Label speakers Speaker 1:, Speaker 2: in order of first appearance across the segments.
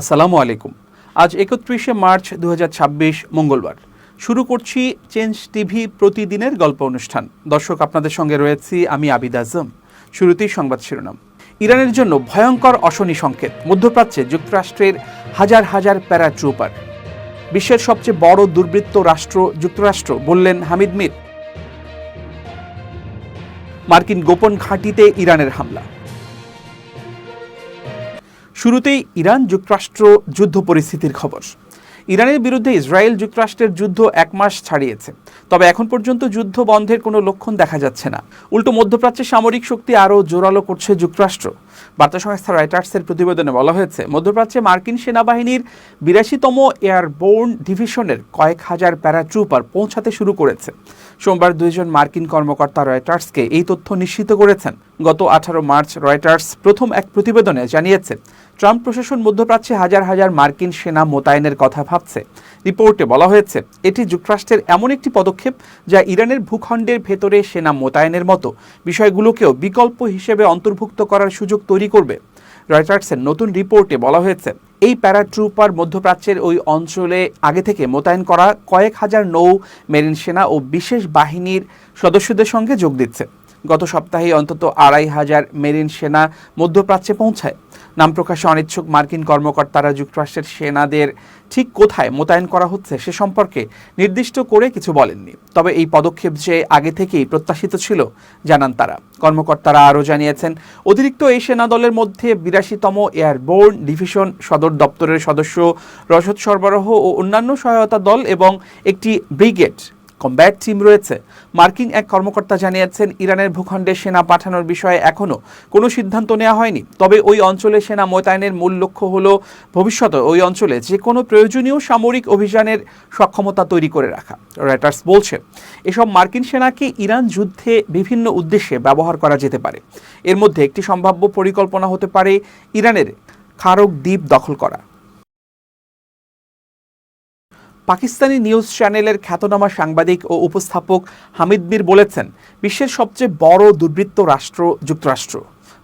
Speaker 1: আসসালামু আলাইকুম। আজ ৩১শে মার্চ ২০২৬ মঙ্গলবার। শুরু করছি চেঞ্জ টিভি প্রতিদিনের গল্প অনুষ্ঠান। দর্শক, আপনাদের সঙ্গে রয়েছি আমি আবিদ আজম। শুরুতেই সংবাদ শিরোনাম। ইরানের জন্য ভয়ঙ্কর অশনি সংকেত, মধ্যপ্রাচ্যে যুক্তরাষ্ট্রের হাজার হাজার প্যারাট্রুপার। বিশ্বের সবচেয়ে বড় দুর্বৃত্ত রাষ্ট্র যুক্তরাষ্ট্র, বললেন হামিদ মির। মার্কিন গোপন ঘাঁটিতে ইরানের হামলা। শুরুতেই ইরান যুক্তরাষ্ট্র যুদ্ধ পরিস্থিতির খবর। ইরানের বিরুদ্ধে ইসরায়েল যুক্তরাষ্ট্রের যুদ্ধ ১ মাস ছাড়িয়েছে, তবে এখন পর্যন্ত যুদ্ধ বন্ধের কোনো লক্ষণ দেখা যাচ্ছে না। উল্টো মধ্যপ্রাচ্যে সামরিক শক্তি আরও জোরালো করছে যুক্তরাষ্ট্র। বার্তা সংস্থা রয়টার্সের প্রতিবেদনে বলা হয়েছে, মধ্যপ্রাচ্যে মার্কিন সেনাবাহিনীর ৮২তম এয়ারবোর্ন ডিভিশনের কয়েক হাজার প্যারাট্রুপার পৌঁছাতে শুরু করেছে। সোমবার ২ জন মার্কিন কর্মকর্তা রয়টার্সকে এই তথ্য নিশ্চিত করেছেন। গত ১৮ মার্চ রয়টার্স প্রথম এক প্রতিবেদনে জানিয়েছে, ট্রাম্প প্রশাসন মধ্যপ্রাচ্যে হাজার হাজার মার্কিন সেনা মোতায়েনের কথা ভাবছে। রিপোর্টে বলা হয়েছে, এটি যুক্তরাষ্ট্রের এমন একটি পদক্ষেপ যা ইরানের ভূখণ্ডের ভেতরে সেনা মোতায়েনের মতো বিষয়গুলোকেও বিকল্প হিসেবে অন্তর্ভুক্ত করার সুযোগ তৈরি করবে। রয়টার্সের নতুন রিপোর্টে বলা হয়েছে, এই প্যারাট্রুপার মধ্যপ্রাচ্যের ওই অঞ্চলে আগে থেকে মোতায়েন করা কয়েক হাজার নৌ, মেরিন সেনা ও বিশেষ বাহিনীর সদস্যদের সঙ্গে যোগ দিচ্ছে। গত সপ্তাহে অন্তত ২৫০০ মেরিন সেনা মধ্যপ্রাচ্যে পৌঁছায়। নাম প্রকাশে অনিচ্ছুক মার্কিন কর্মকর্তারা যুক্তরাষ্ট্রের সেনাদের ঠিক কোথায় মোতায়েন করা হচ্ছে সে সম্পর্কে নির্দিষ্ট করে কিছু বলেননি। তবে এই পদক্ষেপ যে আগে থেকেই প্রত্যাশিত ছিল জানান তারা। কর্মকর্তারা আরও জানিয়েছেন, অতিরিক্ত এই সেনা দলের মধ্যে ৮২তম এয়ারবোর্ন ডিভিশন সদর দপ্তরের সদস্য, রসদ সরবরাহ ও অন্যান্য সহায়তা দল এবং একটি ব্রিগেড কমব্যাট টিম রয়েছে। মার্কিন এক কর্মকর্তা জানিয়েছেন, ইরানের ভূখণ্ডে সেনা পাঠানোর বিষয়ে এখনও কোনো সিদ্ধান্ত নেওয়া হয়নি। তবে ওই অঞ্চলে সেনা মোতায়েনের মূল লক্ষ্য হল ভবিষ্যতে ওই অঞ্চলে যে কোনো প্রয়োজনীয় সামরিক অভিযানের সক্ষমতা তৈরি করে রাখা। রয়টার্স বলছে, এসব মার্কিন সেনাকে ইরান যুদ্ধে বিভিন্ন উদ্দেশ্যে ব্যবহার করা যেতে পারে। এর মধ্যে একটি সম্ভাব্য পরিকল্পনা হতে পারে ইরানের খারক দ্বীপ দখল করা। পাকিস্তানি নিউজ চ্যানেলের খ্যাতনামা সাংবাদিক ও উপস্থাপক হামিদ মির বলেছেন, বিশ্বের সবচেয়ে বড় দুর্বৃত্ত রাষ্ট্র যুক্তরাষ্ট্র।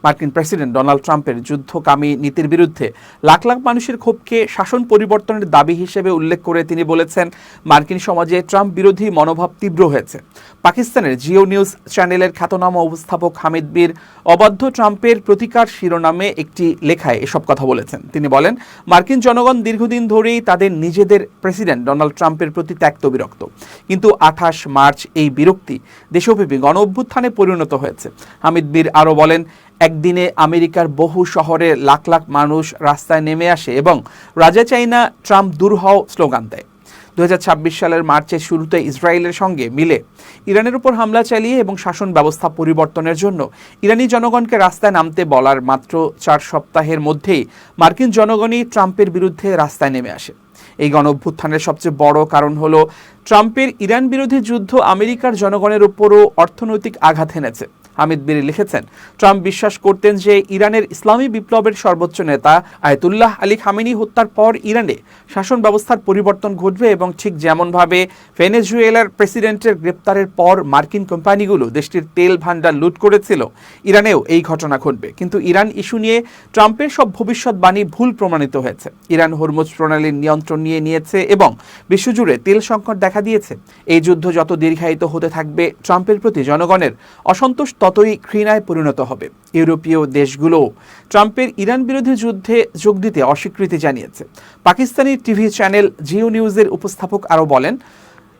Speaker 1: মার্কিন প্রেসিডেন্ট ডোনাল্ড ট্রাম্পের যুদ্ধকামী নীতির বিরুদ্ধে লাখ লাখ মানুষের ক্ষোভকে শাসন পরিবর্তনের দাবি হিসেবে উল্লেখ করে তিনি বলেছেন, মার্কিন সমাজে ট্রাম্প বিরোধী মনোভাব তীব্র হয়েছে। পাকিস্তানের জিও নিউজ চ্যানেলের খ্যাতনামা উপস্থাপক হামিদ মির অবাধ্য ট্রাম্পের প্রতিকার শিরোনামে একটি লেখায় এসব কথা বলেছেন। তিনি বলেন, মার্কিন জনগণ দীর্ঘদিন ধরেই তাদের নিজেদের প্রেসিডেন্ট ডোনাল্ড ট্রাম্পের প্রতি ত্যক্ত বিরক্ত, কিন্তু ২৮ মার্চ এই বিরক্তি দেশব্যাপী গণ অভ্যুত্থানে পরিণত হয়েছে। হামিদ মির আরও বলেন, একদিনে আমেরিকার বহু শহরে লাখ লাখ মানুষ রাস্তায় নেমে আসে এবং রাজা চাই না, ট্রাম্প দূর হও স্লোগান দেয়। ২০২৬ সালের মার্চের শুরুতে ইসরায়েলের সঙ্গে মিলে ইরানের উপর হামলা চালিয়ে এবং শাসন ব্যবস্থা পরিবর্তনের জন্য ইরানি জনগণকে রাস্তায় নামতে বলার মাত্র ৪ সপ্তাহের মধ্যেই মার্কিন জনগণই ট্রাম্পের বিরুদ্ধে রাস্তায় নেমে আসে। এই গণ অভ্যুত্থানের সবচেয়ে বড় কারণ হল ট্রাম্পের ইরান বিরোধী যুদ্ধ আমেরিকার জনগণের উপরও অর্থনৈতিক আঘাত এনেছে। হামিদ মির লিখেছেন, ট্রাম্প বিশ্বাস করতেন যে ইরানের ইসলামী বিপ্লবের সর্বোচ্চ নেতা আয়াতুল্লাহ আলী খামেনি হত্যার পর ইরানে শাসন ব্যবস্থার পরিবর্তন ঘটবে এবং ঠিক যেমনভাবে ভেনেজুয়েলার প্রেসিডেন্টের গ্রেপ্তারের পর মার্কিন কোম্পানিগুলো দেশটির তেল ভান্ডার লুট করেছিল, ইরানেও এই ঘটনা ঘটবে। কিন্তু ইরান ইস্যু নিয়ে ট্রাম্পের সব ভবিষ্যৎবাণী ভুল প্রমাণিত হয়েছে। ইরান হরমুজ প্রণালীর নিয়ন্ত্রণ নিয়েছে এবং বিশ্বজুড়ে তেল সংকট দেখা দিয়েছে। এই যুদ্ধ যত দীর্ঘায়িত হতে থাকবে, ট্রাম্পের প্রতি জনগণের অসন্তোষ ততই ঘৃণায় পরিণত হবে। ইউরোপীয় দেশগুলো ট্রাম্পের ইরান বিরোধী যুদ্ধে যোগ দিতে অস্বীকৃতি জানিয়েছে। পাকিস্তানি টিভি চ্যানেল জিও নিউজের উপস্থাপক আরও বলেন,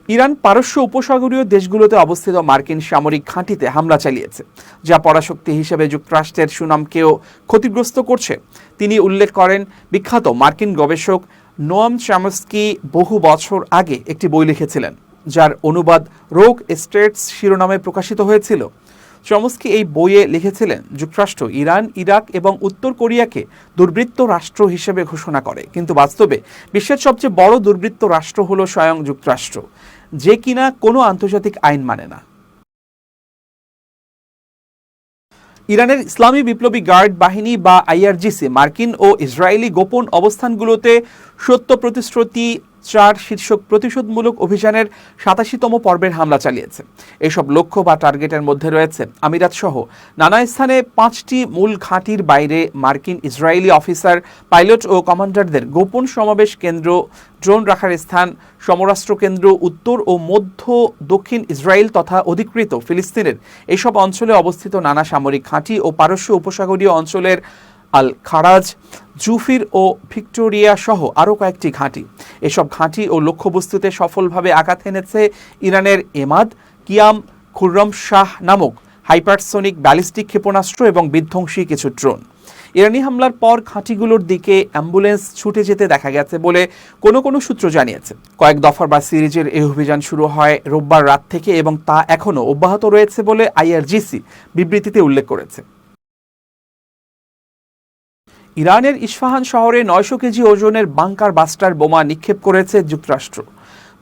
Speaker 1: ইরান পারস্য উপসাগরীয় দেশগুলোতে অবস্থিত মার্কিন সামরিক ঘাঁটিতে হামলা চালিয়েছে, যা পরাশক্তি হিসেবে যুক্তরাষ্ট্রের সুনামকেও ক্ষতিগ্রস্ত করছে। তিনি উল্লেখ করেন, বিখ্যাত মার্কিন গবেষক নোয়াম চমস্কি বহু বছর আগে একটি বই লিখেছিলেন, যার অনুবাদ রোগ স্টেটস শিরোনামে প্রকাশিত হয়েছিল। চমস্কি এই বইয়ে লিখেছিলেন, যুক্তরাষ্ট্র ইরান, ইরাক এবং উত্তর কোরিয়াকে দুর্বৃত্ত রাষ্ট্র হিসেবে ঘোষণা করে, কিন্তু বাস্তবে বিশ্বের সবচেয়ে বড় দুর্বৃত্ত রাষ্ট্র হল স্বয়ং যুক্তরাষ্ট্র, যে কিনা কোনো আন্তর্জাতিক আইন মানে না। ইরানের ইসলামী বিপ্লবী গার্ড বাহিনী বা আইআরজিসি মার্কিন ও ইসরায়েলি গোপন অবস্থানগুলোতে সত্য প্রতিশ্রুতি 4 শীর্ষক প্রতিশোধমূলক অভিযানের 87তম পর্বের হামলা চালিয়েছে। এসব লক্ষ্য বা টার্গেটের মধ্যে রয়েছে আমিরাত সহ নানা স্থানে 5টি মূল ঘাঁটির বাইরে মার্কিন ইসরায়েলি অফিসার, পাইলট ও কমান্ডারদের গোপন সমাবেশ কেন্দ্র, ড্রোন রাখার স্থান, সমরাস্ত্র কেন্দ্র, উত্তর ও মধ্য দক্ষিণ ইসরায়েল তথা অধিকৃত ফিলিস্তিনের এইসব অঞ্চলে অবস্থিত নানা সামরিক ঘাঁটি ও পারস্য উপসাগরীয় অঞ্চলের আল খারাজ, জুফির ও ভিক্টোরিয়া সহ আরও কয়েকটি ঘাঁটি। এসব ঘাঁটি ও লক্ষ্যবস্তুতে সফলভাবে আঘাত এনেছে ইরানের এমাদ, কিয়াম, খুররম শাহ নামক হাইপারসোনিক ব্যালিস্টিক ক্ষেপণাস্ত্র এবং বিধ্বংসী কিছু ড্রোন। ইরানি হামলার পর ঘাঁটিগুলোর দিকে অ্যাম্বুলেন্স ছুটে যেতে দেখা গেছে বলে কোনো সূত্র জানিয়েছে। কয়েক দফার বা সিরিজের এই অভিযান শুরু হয় রোববার রাত থেকে এবং তা এখনও অব্যাহত রয়েছে বলে আইআরজিসি বিবৃতিতে উল্লেখ করেছে। ইরানের ইস্পাহান শহরে 900 কেজি ওজনের বাংকার বাস্টার বোমা নিক্ষেপ করেছে যুক্তরাষ্ট্র।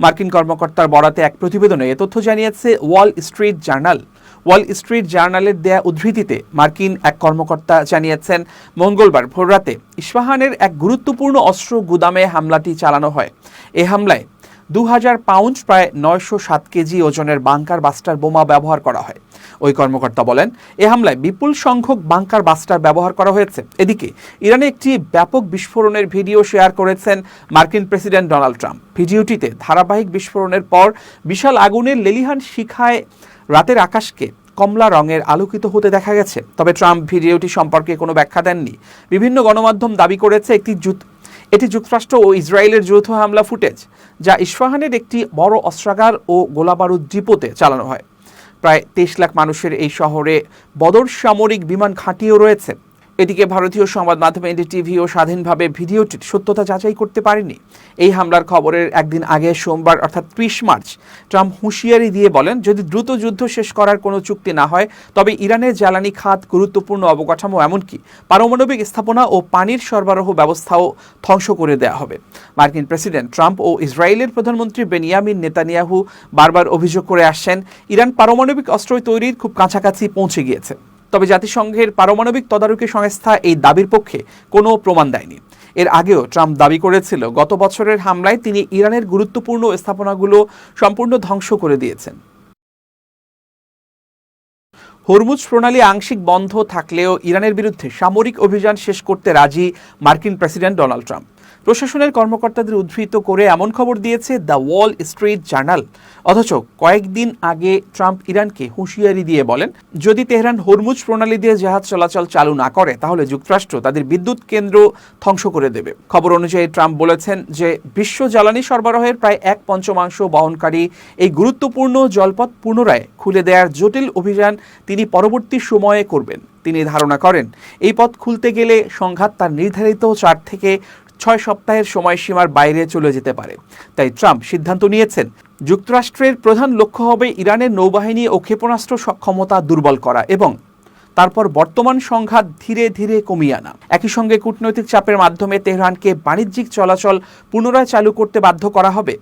Speaker 1: মার্কিন কর্মকর্তার বরাতে এক প্রতিবেদনে এ তথ্য জানিয়েছে Wall Street Journal. Wall Street জার্নালের দেয়া উদ্ধৃতিতে মার্কিন এক কর্মকর্তা জানিয়েছেন, মঙ্গলবার ভোররাতে ইস্পাহানের এক গুরুত্বপূর্ণ অস্ত্র গুদামে হামলাটি চালানো হয়। এ হামলায় 2000 পাউন্ড প্রায় 907 কেজি ওজনের বাংকার বাস্টার বোমা ব্যবহার করা হয়। ওই কর্মকর্তা বলেন, এ হামলায় বিপুল সংখ্যক বাংকার বাস্টার ব্যবহার করা হয়েছে। এদিকে ইরানে একটি ব্যাপক বিস্ফোরণের ভিডিও শেয়ার করেছেন মার্কিন প্রেসিডেন্ট ডোনাল্ড ট্রাম্প। ভিডিওটিতে ধারাবাহিক বিস্ফোরণের পর বিশাল আগুনের লেলিহান শিখায় রাতের আকাশকে কমলা রঙের আলোকিত হতে দেখা গেছে। তবে ট্রাম্প ভিডিওটি সম্পর্কে কোনো ব্যাখ্যা দেননি। বিভিন্ন গণমাধ্যম দাবি করেছে এটি যুক্তরাষ্ট্র ও ইসরায়েলের যৌথ হামলা ফুটেজ, যা ইস্পাহানের একটি বড় অস্ত্রাগার ও গোলাবারুদ ডিপোতে চালানো হয়। প্রায় 23 লাখ মানুষের এই শহরে বদর সামরিক বিমান ঘাঁটিও রয়েছে। এদিকে ভারতীয় সংবাদ মাধ্যম এনডিটিভিও স্বাধীনভাবে ভিডিওটির সত্যতা যাচাই করতে পারেনি। এই হামলার খবরের একদিন আগে সোমবার অর্থাৎ 30 মার্চ ট্রাম্প হুঁশিয়ারি দিয়ে বলেন, যদি দ্রুত যুদ্ধ শেষ করার কোনো চুক্তি না হয় তবে ইরানের জ্বালানি খাত, গুরুত্বপূর্ণ অবকাঠামো, এমনকি পারমাণবিক স্থাপনা ও পানির সরবরাহ ব্যবস্থাও ধ্বংস করে দেওয়া হবে। মার্কিন প্রেসিডেন্ট ট্রাম্প ও ইসরায়েলের প্রধানমন্ত্রী বেনিয়ামিন নেতানিয়াহু বারবার অভিযোগ করে আসছেন, ইরান পারমাণবিক অস্ত্র তৈরির খুব কাছাকাছি পৌঁছে গিয়েছে। তবে জাতিসংঘের পারমাণবিক তদারকি সংস্থা এই দাবির পক্ষে কোনো প্রমাণ দেয়নি। এর আগেও ট্রাম্প দাবি করেছিল, গত বছরের হামলায় তিনি ইরানের গুরুত্বপূর্ণ স্থাপনাগুলো সম্পূর্ণ ধ্বংস করে দিয়েছেন। হরমুজ প্রণালী আংশিক বন্ধ থাকলেও ইরানের বিরুদ্ধে সামরিক অভিযান শেষ করতে রাজি মার্কিন প্রেসিডেন্ট ডোনাল্ড ট্রাম্প। প্রশাসনের কর্মকর্তাদের উদ্ধৃত করে এমন খবর দিয়েছে দ্য ওয়াল স্ট্রিট জার্নাল। অথচ কয়েকদিন আগে ট্রাম্প ইরানকে হুঁশিয়ারি দিয়ে বলেন, যদি তেহরান হরমুজ প্রণালী দিয়ে জাহাজ চলাচল চালু না করে তাহলে যুক্তরাষ্ট্র তাদের বিদ্যুৎ কেন্দ্র ধ্বংস করে দেবে। খবর অনুযায়ী ট্রাম্প বলেছেন যে বিশ্ব জ্বালানি সরবরাহের প্রায় 1/5 বহনকারী এই গুরুত্বপূর্ণ জলপথ পুনরায় খুলে দেওয়ার জটিল অভিযান তিনি পরবর্তী সময়ে করবেন। তিনি ধারণা করেন, এই পথ খুলতে গেলে সংঘাত তার নির্ধারিত 4 থেকে 6 সপ্তাহের সময়সীমার বাইরে চলে যেতে পারে। তাই ট্রাম্প সিদ্ধান্ত নিয়েছেন, যুক্তরাষ্ট্রের প্রধান লক্ষ্য হবে ইরানের নৌবাহিনী ও ক্ষেপণাস্ত্র সক্ষমতা দুর্বল করা এবং তারপর বর্তমান সংঘাত ধীরে ধীরে কমিয়ে আনা। একই সঙ্গে কূটনৈতিক চাপের মাধ্যমে তেহরানকে বাণিজ্যিক চলাচল পুনরায় চালু করতে বাধ্য করা হবে।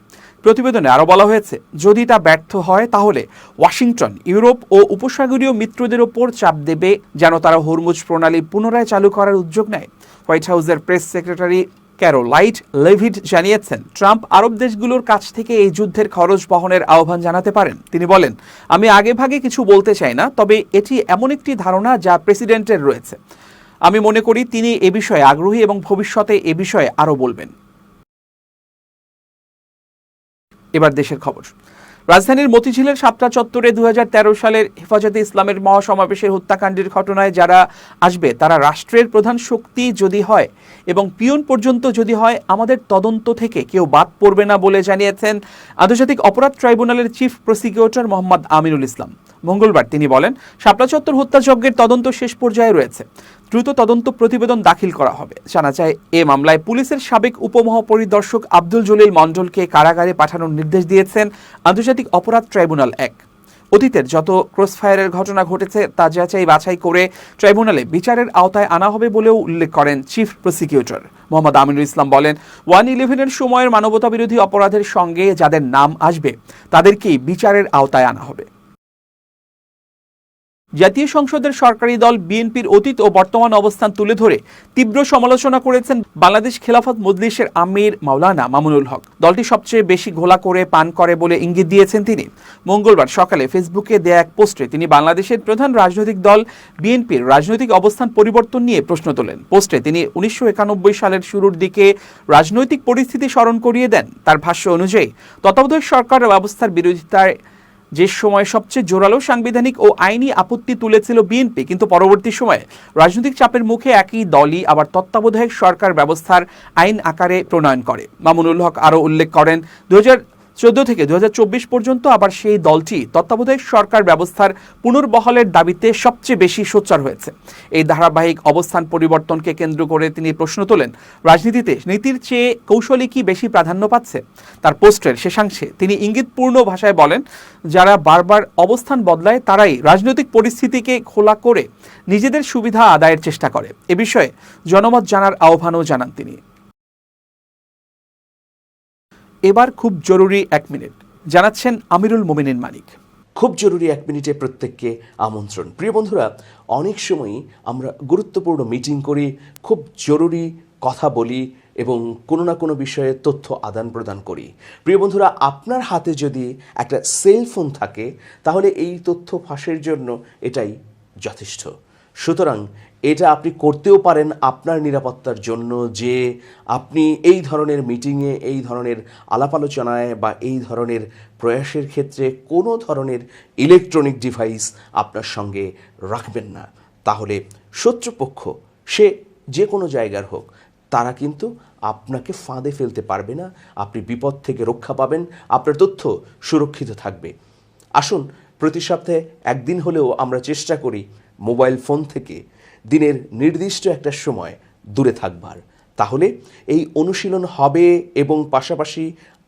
Speaker 1: প্রতিবেদনে আরও বলা হয়েছে, যদি তা ব্যর্থ হয় তাহলে ওয়াশিংটন ইউরোপ ও উপসাগরীয় মিত্রদের ওপর চাপ দেবে যেন তারা হরমুজ প্রণালী পুনরায় চালু করার উদ্যোগ নেয়। হোয়াইট হাউসের প্রেস সেক্রেটারি ক্যারোলাইন লেভিট জানিয়েছেন, ট্রাম্প আরব দেশগুলোর কাছ থেকে এই যুদ্ধের খরচ বহনের আহ্বান জানাতে পারেন। তিনি বলেন, আমি আগেভাগে কিছু বলতে চাই না, তবে এটি এমন একটি ধারণা যা প্রেসিডেন্টের রয়েছে। আমি মনে করি তিনি এ বিষয়ে আগ্রহী এবং ভবিষ্যতে এ বিষয়ে আরও বলবেন। এবার দেশের খবর। রাজধানীর মতিঝিলের শাপলা চত্বরে 2013 সালের হেফাজতে ইসলামের মহাসমাবেশের হত্যাকাণ্ডের ঘটনায় যারা আসবে তারা রাষ্ট্রের প্রধান শক্তি যদি হয় এবং পিয়ন পর্যন্ত যদি হয়, আমাদের তদন্ত থেকে কেউ বাদ পড়বে না বলে জানিয়েছেন আন্তর্জাতিক অপরাধ ট্রাইব্যুনালের চিফ প্রসিকিউটর মোহাম্মদ আমিনুল ইসলাম। মঙ্গলবার তিনি বলেন, শাপলা চত্বর হত্যাযজ্ঞের তদন্ত শেষ পর্যায়ে রয়েছে, দ্রুত তদন্ত প্রতিবেদন দাখিল করা হবে। জানা যায়, এ মামলায় পুলিশের সাবেক উপমহাপরিদর্শক আব্দুল জলিল মণ্ডলকে কারাগারে পাঠানোর নির্দেশ দিয়েছেন আন্তর্জাতিক অপরাধ ট্রাইব্যুনাল 1। অতীতের যত ক্রসফায়ারের ঘটনা ঘটেছে তা যাচাই বাছাই করে ট্রাইব্যুনালে বিচারের আওতায় আনা হবে বলেও উল্লেখ করেন চিফ প্রসিকিউটর মোহাম্মদ আমিনুল ইসলাম। বলেন, 1/11-এর সময়ের মানবতাবিরোধী অপরাধের সঙ্গে যাদের নাম আসবে তাদেরকেই বিচারের আওতায় আনা হবে। জাতীয় সংসদের সরকারি দল বিএনপির অতীত ও বর্তমান অবস্থান তুলে ধরে তীব্র সমালোচনা করেছেন বাংলাদেশ খেলাফত মজলিসের আমির মাওলানা মামুনুল হক। দলটি সবচেয়ে বেশি ঘোলা করে পান করে বলে ইঙ্গিত দিয়েছেন তিনি। মঙ্গলবার সকালে ফেসবুকে দেয়া এক পোস্টে তিনি বাংলাদেশের প্রধান রাজনৈতিক দল বিএনপির রাজনৈতিক অবস্থান পরিবর্তন নিয়ে প্রশ্ন তোলেন। পোস্টে তিনি 1991 সালের শুরুর দিকে রাজনৈতিক পরিস্থিতি স্মরণ করিয়ে দেন। তার ভাষ্য অনুযায়ী তত্ত্বাবধায়ক সরকার ব্যবস্থার বিরোধিতায় যে সময় সবচেয়ে জোরালো সাংবিধানিক ও আইনি আপত্তি তুলেছিল বিএনপি, কিন্তু পরবর্তী সময়ে রাজনৈতিক চাপের মুখে একই দলই আবার তত্ত্বাবধায়ক সরকার ব্যবস্থার আইন আকারে প্রণয়ন করে। মামুনুল হক আরও উল্লেখ করেন, 2014 থেকে 2024 পর্যন্ত আবার সেই দলটি তত্ত্বাবধায়ক সরকার ব্যবস্থার পুনর্বহালের দাবিতে সবচেয়ে বেশি সোচ্চার হয়েছে। এই ধারাবাহিক অবস্থান পরিবর্তনকে কেন্দ্র করে তিনি প্রশ্ন তোলেন, রাজনীতিতে নীতির চেয়ে কৌশলই কি বেশি প্রাধান্য পাচ্ছে? তার পোস্টের শেষাংশে তিনি ইঙ্গিতপূর্ণ ভাষায় বলেন, যারা বারবার অবস্থান বদলায় তারাই রাজনৈতিক পরিস্থিতিকে খোলা করে নিজেদের সুবিধা আদায়ের চেষ্টা করে। এ বিষয়ে জনমত জানার আহ্বানও জানান তিনি। এবার খুব জরুরি 1 মিনিট জানাচ্ছেন আমিরুল মোমিনিন মানিক।
Speaker 2: খুব জরুরি 1 মিনিটে প্রত্যেককে আমন্ত্রণ। প্রিয় বন্ধুরা, অনেক সময়ই আমরা গুরুত্বপূর্ণ মিটিং করি, খুব জরুরি কথা বলি এবং কোনো না কোনো বিষয়ে তথ্য আদান প্রদান করি। প্রিয় বন্ধুরা, আপনার হাতে যদি একটা সেলফোন থাকে তাহলে এই তথ্য ফাঁসের জন্য এটাই যথেষ্ট। সুতরাং এটা আপনি করতেও পারেন আপনার নিরাপত্তার জন্য, যে আপনি এই ধরনের মিটিংয়ে, এই ধরনের আলাপ আলোচনায় বা এই ধরনের প্রয়াসের ক্ষেত্রে কোনো ধরনের ইলেকট্রনিক ডিভাইস আপনার সঙ্গে রাখবেন না। তাহলে শত্রুপক্ষ, সে যে কোনো জায়গার হোক, তারা কিন্তু আপনাকে ফাঁদে ফেলতে পারবে না। আপনি বিপদ থেকে রক্ষা পাবেন, আপনার তথ্য সুরক্ষিত থাকবে। আসুন প্রতি সপ্তাহে একদিন হলেও আমরা চেষ্টা করি মোবাইল ফোন থেকে দিনের নির্দিষ্ট একটা সময় দূরে থাকবার। তাহলে এই অনুশীলন হবে এবং পাশাপাশি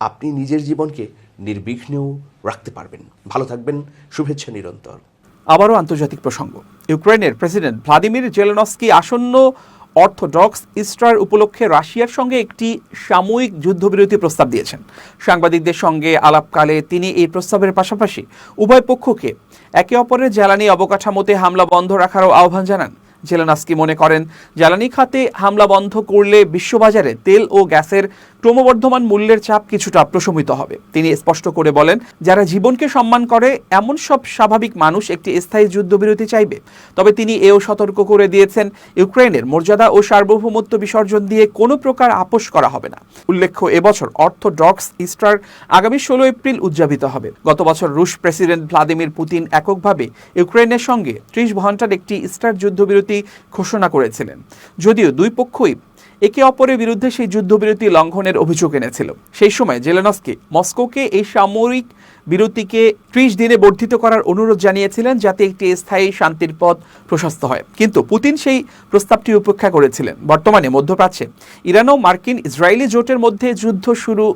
Speaker 2: আপনি নিজের জীবনকে নির্বিঘ্নেও রাখতে পারবেন। ভালো থাকবেন, শুভেচ্ছা নিরন্তর।
Speaker 1: আবারও আন্তর্জাতিক প্রসঙ্গ। ইউক্রেনের প্রেসিডেন্ট ভ্লাদিমির জেলেনস্কি আসন্ন অর্থোডক্স ইস্টার উপলক্ষে রাশিয়ার সঙ্গে একটি সাময়িক যুদ্ধবিরতি প্রস্তাব দিয়েছেন। সাংবাদিকদের সঙ্গে আলাপকালে তিনি এই প্রস্তাবের পাশাপাশি উভয় পক্ষকে একে অপরের জ্বালানি অবকাঠামোতে হামলা বন্ধ রাখারও আহ্বান জানান। জেলেনস্কি মনে করেন, জ্বালানি খাতে হামলা বন্ধ করলে বিশ্ববাজারে তেল ও গ্যাসের ক্রমবর্ধমান মূল্যের চাপ কিছুটা প্রশমিত হবে। তিনি স্পষ্ট করে বলেন, যারা জীবনকে সম্মান করে এমন সব স্বাভাবিক মানুষ একটি স্থায়ী যুদ্ধবিরতি চাইবে। তবে তিনি এও সতর্ক করে দিয়েছেন, ইউক্রেনের মর্যাদা ও সার্বভৌমত্ব বিসর্জন দিয়ে কোনো প্রকার আপোষ করা হবে না। উল্লেখ্য, এবছর অর্থোডক্স ইস্টার আগামী 16 এপ্রিল উদযাপিত হবে। গত বছর রুশ প্রেসিডেন্ট ভ্লাদিমির পুতিন এককভাবে ইউক্রেনের সঙ্গে 30 ঘণ্টার একটি ইস্টার যুদ্ধবিরতি ঘোষণা করেছিলেন, যদিও দুই পক্ষই একে অপরের বিরুদ্ধে সেই যুদ্ধবিরতি লঙ্ঘনের অভিযোগ এনেছিল। সেই সময় জেলেনস্কি মস্কোকে এই সামরিক বিরতিকে 30 দিনে বর্ধিত করার অনুরোধ জানিয়েছিলেন, যাতে একটি স্থায়ী শান্তির পথ প্রশস্ত হয়। কিন্তু পুতিন সেই প্রস্তাবটি উপেক্ষা করেছিলেন। বর্তমানে মধ্যপ্রাচ্যে ইরান ও মার্কিন ইসরায়েলি জোটের মধ্যে যুদ্ধ শুরু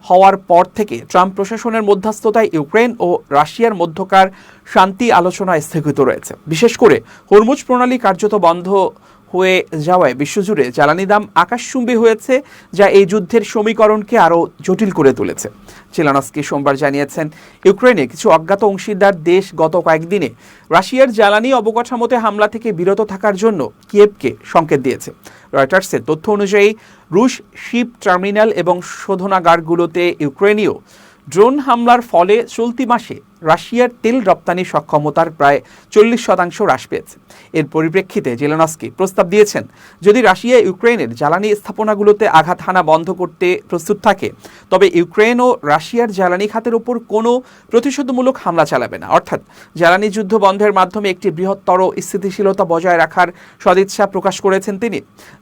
Speaker 1: হওয়ার পর থেকে ট্রাম্প প্রশাসনের মধ্যস্থতায় ইউক্রেন ও রাশিয়ার মধ্যকার শান্তি আলোচনা স্থগিত রয়েছে। বিশেষ করে হরমুজ প্রণালী কার্যত বন্ধ হয়ে যাওয়ায় বিশ্বজুড়ে জ্বালানি দাম আকাশচুম্বী হয়েছে, যা এই যুদ্ধের সমীকরণকে আরও জটিল করে তুলেছে। জেলেনস্কি সোমবার জানিয়েছেন, ইউক্রেনে কিছু অজ্ঞাত অংশীদার দেশ গত কয়েকদিনে রাশিয়ার জ্বালানি অবকাঠামোতে হামলা থেকে বিরত থাকার জন্য কিয়েভকে সংকেত দিয়েছে। রয়টার্সের তথ্য অনুযায়ী রুশ শিপ টার্মিনাল এবং শোধনাগারগুলোতে ইউক্রেনীয় ড্রোন হামলার ফলে চলতি মাসে রাশিয়ার তেল রপ্তানি সক্ষমতার প্রায় 40% হ্রাস পেয়েছে। এর পরিপ্রেক্ষিতে জেলেনস্কি প্রস্তাব দিয়েছেন, যদি রাশিয়া ইউক্রেনের জ্বালানি স্থাপনাগুলোতে আঘাত হানা বন্ধ করতে প্রস্তুত থাকে, তবে ইউক্রেন ও রাশিয়ার জ্বালানি খাতের উপর কোনো প্রতিশোধমূলক হামলা চালাবে না। অর্থাৎ জ্বালানি যুদ্ধ বন্ধের মাধ্যমে একটি বৃহত্তর স্থিতিশীলতা বজায় রাখার সদিচ্ছা প্রকাশ করেছেন তিনি।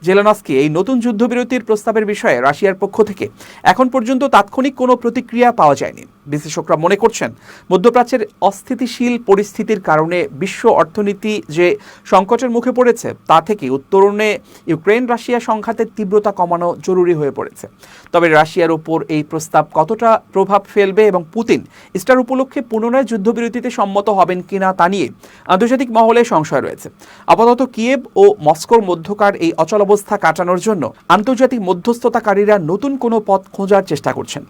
Speaker 1: জেলেনস্কি এই নতুন যুদ্ধবিরতির প্রস্তাবের বিষয়ে রাশিয়ার পক্ষ থেকে এখন পর্যন্ত তাৎক্ষণিক কোনো প্রতিক্রিয়া পাওয়া যায়নি। বিশ্লেষকরা মনে করছেন, মধ্যপ্রাচ্যের অস্থিতিশীল পরিস্থিতির কারণে বিশ্ব অর্থনীতি যে সংকটের মুখে পড়েছে, তা থেকে উত্তরণে ইউক্রেন রাশিয়া সংঘাতের তীব্রতা কমানো জরুরি হয়ে পড়েছে। তবে রাশিয়ার উপর এই প্রস্তাব কতটা প্রভাব ফেলবে এবং পুতিন ইস্টার উপলক্ষে পুনরায় যুদ্ধবিরতিতে সম্মত হবেন কিনা তা নিয়ে আন্তর্জাতিক মহলে সংশয় রয়েছে। আপাতত কিয়েভ ও মস্কোর মধ্যকার এই অচলাবস্থা কাটানোর জন্য আন্তর্জাতিক মধ্যস্থতাকারীরা নতুন কোনো পথ খোঁজার চেষ্টা করছেন।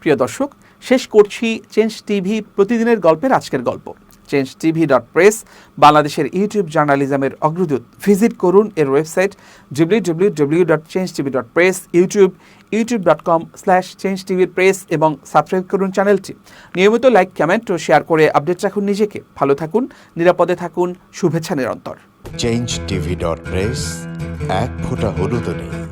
Speaker 1: প্রিয় দর্শক, শেষ করছি চেঞ্জ টিভি প্রতিদিনের গল্পের আজকের গল্প। চেঞ্জ টিভি.প্রেস বাংলাদেশের ইউটিউব জার্নালিজমের অগ্রদূত। ভিজিট করুন এর ওয়েবসাইট www.changetv.press, youtube.com/changetv.press এবং সাবস্ক্রাইব করুন চ্যানেলটি। নিয়মিত লাইক, কমেন্ট ও শেয়ার করে আপডেট রাখুন নিজেকে। ভালো থাকুন, নিরাপদে থাকুন, শুভেচ্ছা নিরন্তর।
Speaker 3: changetv.press, এক ফোঁটা হলুদও নেই।